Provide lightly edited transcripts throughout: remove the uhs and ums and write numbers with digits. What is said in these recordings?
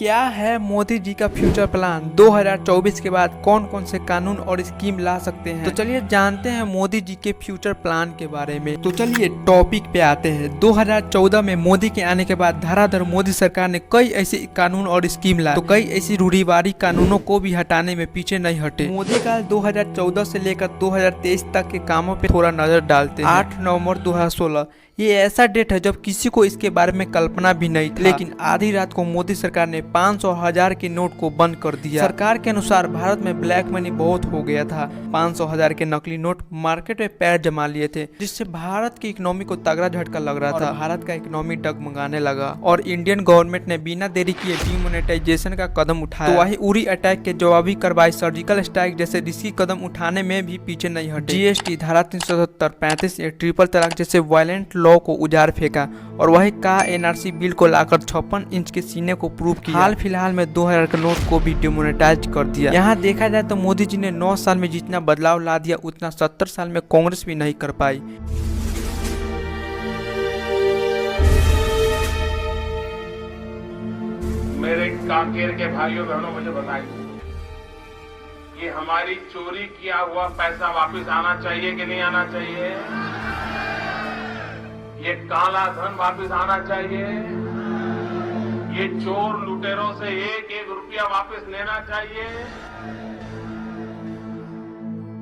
क्या है मोदी जी का फ्यूचर प्लान? 2024 के बाद कौन कौन से कानून और स्कीम ला सकते हैं? तो चलिए जानते हैं मोदी जी के फ्यूचर प्लान के बारे में। तो चलिए टॉपिक पे आते हैं। 2014 में मोदी के आने के बाद धराधर मोदी सरकार ने कई ऐसे कानून और स्कीम लाए, तो कई ऐसी रूढ़िवादी कानूनों को भी हटाने में पीछे नहीं हटे। मोदी का 2014 से लेकर 2023 तक के कामों पे थोड़ा नजर डालते हैं। 8 नवंबर 2016 ये ऐसा डेट है जब किसी को इसके बारे में कल्पना भी नहीं था, लेकिन आधी रात को मोदी सरकार ने 500 और 1000 के नोट को बंद कर दिया। सरकार के अनुसार भारत में ब्लैक मनी बहुत हो गया था। 500 1000 के नकली नोट मार्केट में पैर जमा लिए थे, जिससे भारत की इकोनॉमी को तगड़ा झटका लग रहा था। भारत का इकोनॉमी डगमगाने लगा और इंडियन गवर्नमेंट ने बिना देरी किए डीमोनेटाइजेशन का कदम उठाया। तो वही उरी अटैक के जवाबी कार्रवाई, सर्जिकल स्ट्राइक जैसे रिस्की कदम उठाने में भी पीछे नहीं हटे। जीएसटी, धारा 377, 35, ट्रिपल तलाक जैसे वायलेंट लॉ को उजाड़ फेंका और वही कहा एनआरसी बिल को लाकर 56 इंच के सीने को प्रूव किया। हाल फिलहाल में 2000 के नोट को भी डिमोनेटाइज कर दिया। यहाँ देखा जाए तो मोदी जी ने 9 साल में जितना बदलाव ला दिया उतना 70 साल में कांग्रेस भी नहीं कर पाई। मेरे कांकेर के भाइयों बहनों, मुझे बताइए, ये हमारी चोरी किया हुआ पैसा वापस आना चाहिए कि नहीं आना चाहिए? ये काला धन वापस आना चाहिए? ये चोर लुटेरों से एक एक रुपया वापस लेना चाहिए?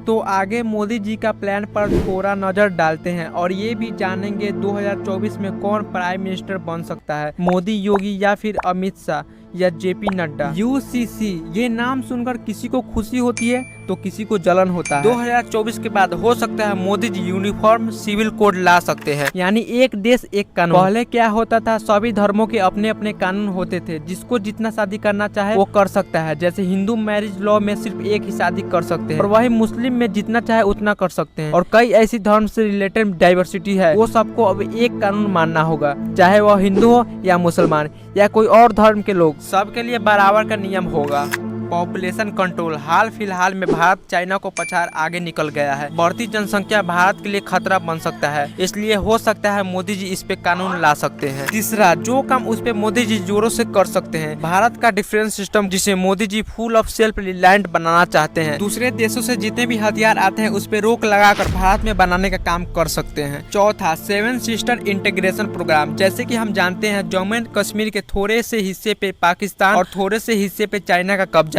तो आगे मोदी जी का प्लान पर थोड़ा नजर डालते हैं और ये भी जानेंगे 2024 में कौन प्राइम मिनिस्टर बन सकता है, मोदी, योगी या फिर अमित शाह या जेपी नड्डा। यूसीसी ये नाम सुनकर किसी को खुशी होती है तो किसी को जलन होता है। 2024 के बाद हो सकता है Modi ji uniform civil code ला सकते हैं, यानी एक देश एक कानून। पहले क्या होता था, सभी धर्मों के अपने अपने कानून होते थे, जिसको जितना शादी करना चाहे वो कर सकता है। जैसे हिंदू मैरिज लॉ में सिर्फ एक ही शादी कर सकते हैं और वही मुस्लिम में जितना चाहे उतना कर सकते हैं। और कई ऐसी धर्म से रिलेटेड डाइवर्सिटी है, वो सबको अब एक कानून मानना होगा, चाहे वह हिंदू हो या मुसलमान या कोई और धर्म के लोग, सबके लिए बराबर का नियम होगा। पॉपुलेशन कंट्रोल, हाल फिलहाल में भारत चाइना को पछाड़ आगे निकल गया है। बढ़ती जनसंख्या भारत के लिए खतरा बन सकता है, इसलिए हो सकता है मोदी जी इस पे कानून ला सकते हैं। तीसरा, जो काम उस पे मोदी जी जोरों से कर सकते हैं, भारत का डिफेंस सिस्टम जिसे Modi ji full of self reliant बनाना चाहते हैं। दूसरे देशों से जितने भी हथियार आते हैं उस पे रोक लगाकर भारत में बनाने का काम कर सकते हैं। चौथा, 7 सिस्टर इंटीग्रेशन प्रोग्राम। जैसे कि हम जानते हैं जम्मू एंड कश्मीर के थोड़े से हिस्से पे पाकिस्तान और थोड़े से हिस्से पे चाइना का कब्जा है।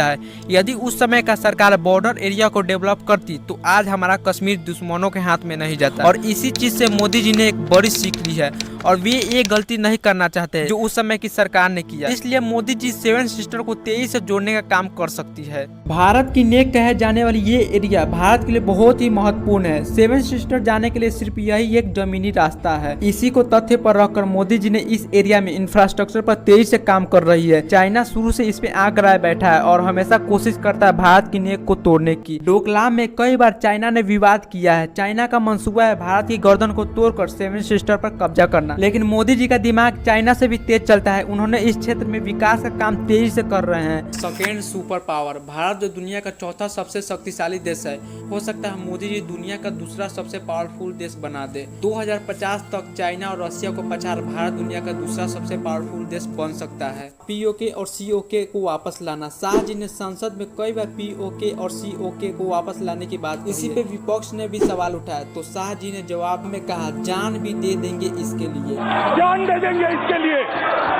यदि उस समय का सरकार बॉर्डर एरिया को डेवलप करती तो आज हमारा कश्मीर दुश्मनों के हाथ में नहीं जाता। और इसी चीज से मोदी जी ने एक बड़ी सीख ली है और वे ये गलती नहीं करना चाहते जो उस समय की सरकार ने किया। इसलिए मोदी जी 7 सिस्टर को तेजी से जोड़ने का काम कर सकती है। भारत की नेक कहे जाने वाली ये एरिया भारत के लिए बहुत ही महत्वपूर्ण है। 7 सिस्टर जाने के लिए सिर्फ यही एक जमीनी रास्ता है। इसी को तथ्य पर रखकर मोदी जी ने इस एरिया में इंफ्रास्ट्रक्चर पर तेजी से काम कर रही है। चाइना शुरू से इस पे आंख लगाए बैठा है और हमेशा कोशिश करता है भारत की नेक को तोड़ने की। डोकलाम में कई बार चाइना ने विवाद किया है। चाइना का मंसूबा है भारत की गर्दन को तोड़कर 7 सिस्टर पर कब्जा करना, लेकिन मोदी जी का दिमाग चाइना से भी तेज चलता है। उन्होंने इस क्षेत्र में विकास का काम तेजी से कर रहे हैं। सेकेंड सुपर पावर, भारत जो दुनिया का चौथा सबसे शक्तिशाली देश है, हो सकता है मोदी जी दुनिया का दूसरा सबसे पावरफुल देश बना दे। 2050 तक चाइना और रशिया को पछाड़ भारत दुनिया का दूसरा सबसे पावरफुल देश बन सकता है। पीओके और सीओके को वापस लाना, शाह जी ने संसद में कई बार पीओके और सीओके को वापस लाने की बात, इसी पे विपक्ष ने भी सवाल उठाया तो शाह जी ने जवाब में कहा जान भी दे देंगे इसके लिए। जान दे देंगे इसके लिए,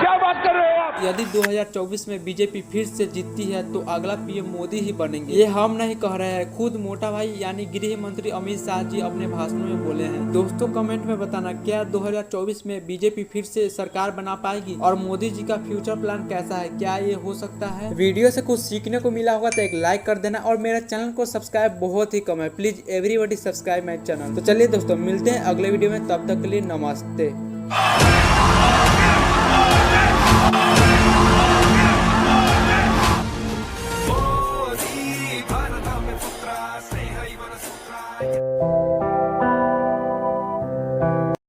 क्या बात कर रहे हो आप? यदि 2024 में बीजेपी फिर से जीतती है तो अगला पीएम मोदी ही बनेंगे। ये हम नहीं कह रहे हैं, खुद मोटा भाई यानी गृह मंत्री अमित शाह जी अपने भाषणों में बोले हैं। दोस्तों कमेंट में बताना क्या 2024 में बीजेपी फिर से सरकार बना पाएगी और मोदी जी का फ्यूचर प्लान कैसा है, क्या ये हो सकता है? वीडियो से कुछ सीखने को मिला होगा तो एक लाइक कर देना और मेरा चैनल को सब्सक्राइब बहुत ही कम है, please everybody subscribe my channel. तो चलिए दोस्तों मिलते हैं अगले वीडियो में, तब तक के लिए नमस्ते।